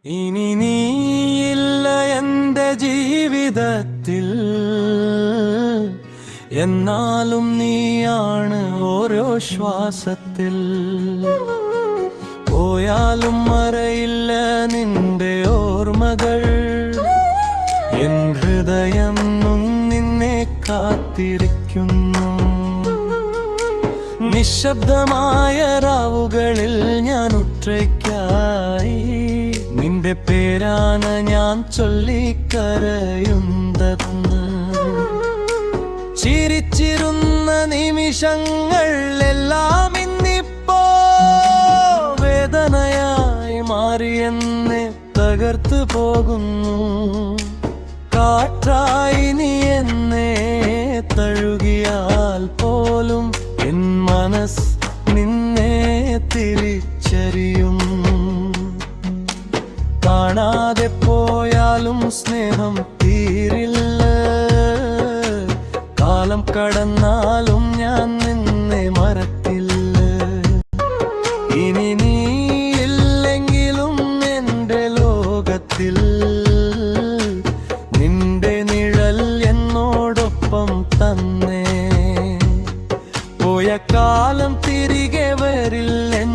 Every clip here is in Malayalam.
ഇനി നീയില്ല എന്റെ ജീവിതത്തിൽ, എന്നാലും നീയാണ് ഓരോ ശ്വാസത്തിൽ. പോയാലും മറയില്ല നിന്റെ ഓർമ്മകൾ, എൻ ഹൃദയം നിന്നെ കാത്തിരിക്കുന്നു. നിശബ്ദമായ രാവുകളിൽ ഞാൻ ഒറ്റയ്ക്കായി നിന്റെ പേരാണ് ഞാൻ ചൊല്ലിക്കരയുന്നത്. ചിരിച്ചിരുന്ന നിമിഷങ്ങൾ എല്ലാം ഇന്നിപ്പോ വേദനയായി മാറിയെന്നെ തകർത്തു പോകുന്നു. കാറ്റായി നീ എന്നെ തഴുകിയാൽ പോലും എൻ മനസ്സ് നിന്നെ തിരിച്ചറിയും. കാണാതെ പോയാലും സ്നേഹം തീരില്ല, കാലം കടന്നാലും ഞാൻ നിന്നെ മറക്കില്ല. ഇനി നീ ഇല്ലെങ്കിലും എൻ്റെ ലോകത്തിൽ നിന്റെ നിഴൽ എന്നോടൊപ്പം തന്നെ. പോയ കാലം തിരികെ വരില്ലെന്നറിയാം,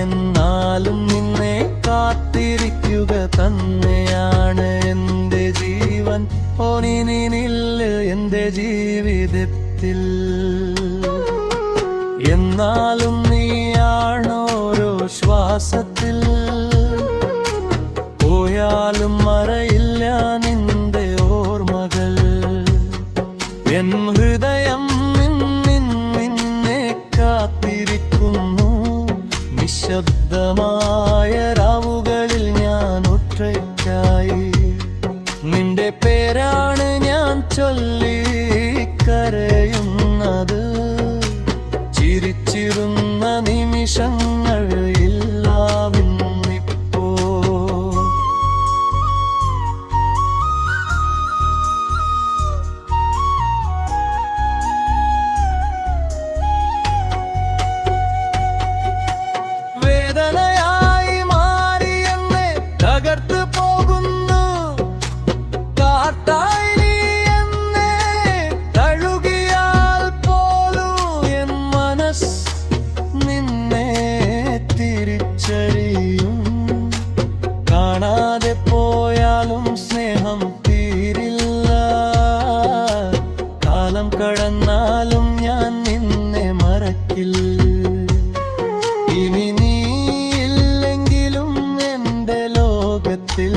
എന്നാലും നിന്നെ കാത്തിരിക്കുക തന്നെയാണ് എൻ്റെ ജീവൻ. ഓനി നിന്നില്ല എൻ്റെ ജീവിതത്തിൽ, എന്നാലും നീയാണോരോ ശ്വാസത്തിൽ. പോയാലും മറയില്ല നിന്റെ ഓർമ്മകൾ, എൻ ഹൃദയം നിന്നെ കാത്തിരിക്കുന്നു. നിശബ്ദമായ രാവുകളിൽ ഞാൻ ഒറ്റയ്ക്കായി നിന്റെ പേരാണ് ഞാൻ ചൊല്ലിക്കരയുന്നത്. ചിരിച്ചിരുന്ന നിമിഷങ്ങൾ ഇല്ലാവിന്നിപ്പോ. വേദനയായി മാറി എന്നെ തകർത്ത് പോകുന്നു. കാറ്റായി നീ എന്നെ തഴുകിയാൽ പോലും എൻ മനസ്സ് നിന്നെ തിരിച്ചറിയും. കാണാതെ പോയാലും സ്നേഹം തീരില്ല, കാലം കടന്നാലും ഞാൻ നിന്നെ മറക്കില്ല. ഇനി നീ ഇല്ലെങ്കിലും എൻ്റെ ലോകത്തിൽ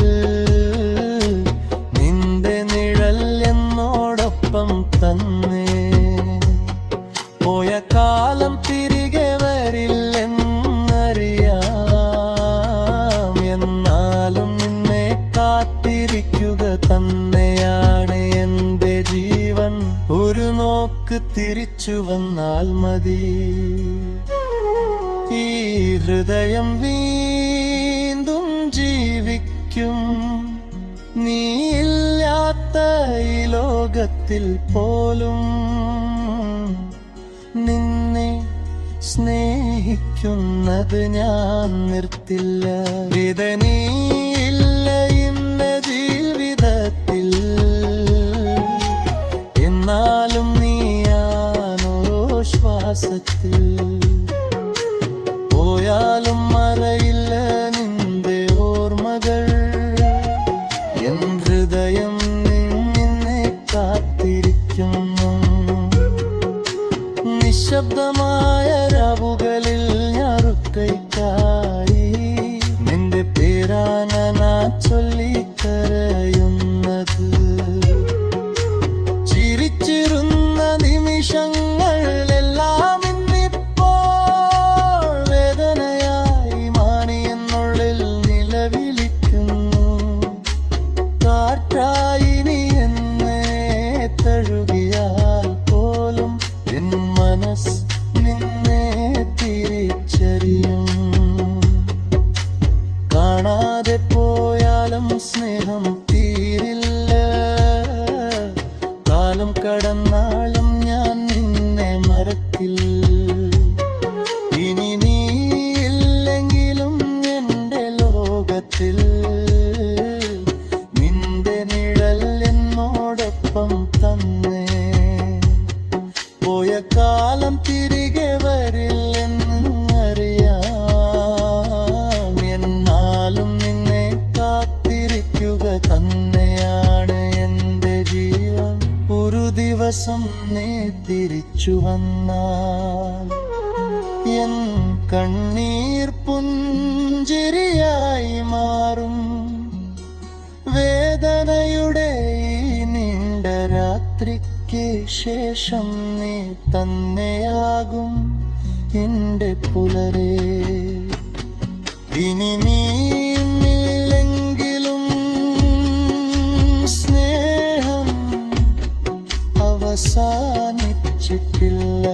നിന്റെ നിഴൽ എന്നോടൊപ്പം തന്നെ. പോയ കാലം തിരികെ വരില്ലെന്നറിയാം, എന്നാലും നിന്നെ കാത്തിരിക്കുക തന്നെയാണ് എൻ്റെ ജീവൻ. ഒരു നോക്ക് തിരിച്ചു വന്നാൽ മതി, ഈ ഹൃദയം വീണ്ടും ജീവിക്കും. നീയില്ലാത്ത ഈ ലോകത്തിൽ പോലും നിന്നെ സ്നേഹിക്കുന്നത് ഞാൻ നിർത്തില്ല. നീയില്ല ഇന്ന് ജീവിതത്തിൽ, എന്നാലും നീയാണോ ശ്വാസത്തിൽ. പോയാലും മറയില്ല നിന്റെ ഓർമ്മകൾ, എൻ ഹൃദയം നിന്നെ കാത്തിരിക്കുന്നു. നിശബ്ദമായ രാവുകളിൽ ഞാറുക്കൈക്കായി നിന്റെ പേരാണ് ഞാൻ ചൊല്ലിക്കരയുന്നത്. ചിരിച്ചിരുന്ന നിമിഷങ്ങൾ എല്ലാം ഇന്നിപ്പോ തിരിച്ചു വന്നാൽ എൻ കണ്ണീർ പുഞ്ചിരിയായി മാറും. വേദനയുടെ ഈ നീണ്ട രാത്രിക്ക് ശേഷം നീ തന്നെയാകും എന്റെ പുലരേ. ഇനി നീയില്ലെങ്കിലും സ്നേഹം അവസാനിച്ചിട്ടില്ല.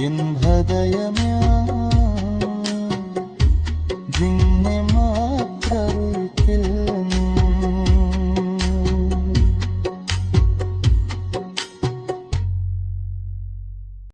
എൻ ഹൃദയമേ നിന്നെ